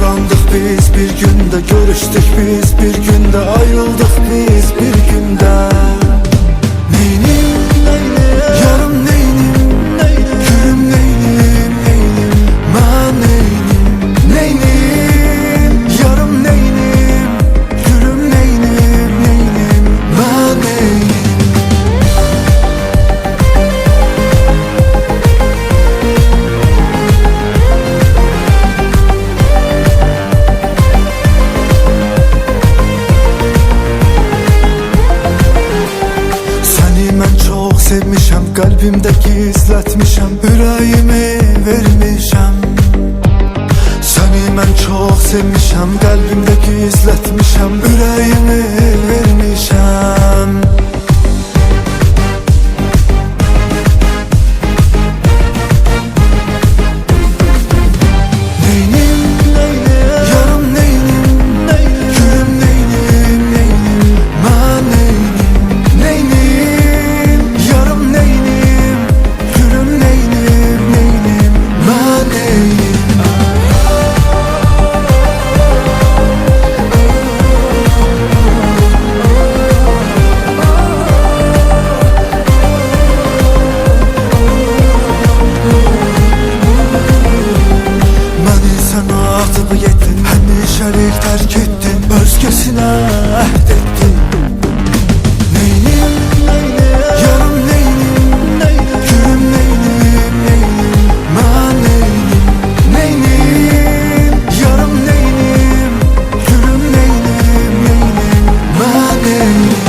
Dolandık biz bir günde, görüştük biz bir günde, ayrıldık biz bir günde. Neynim, yarım neynim, gülüm neynim, ben neynim, yarım neynim, gülüm neynim, ben neynim. Sevmişəm, qəlbimdə gizlətmişəm, ürəyimi vermişəm. Səni mən çox sevmişəm, qəlbimdə gizlətmişəm, ürəyimi vermişəm. Neynim, yarım neynim, gülüm neynim, mən neynim, yarım neynim, gülüm neynim, ben neynim. Məni sən atıb getdin, həmişəlik tərk etdin, özgəsinə əhd etdin. Neynim, yarım neynim, gülüm neynim, mən neynim, yarım neynim, gülüm neynim, mən neynim.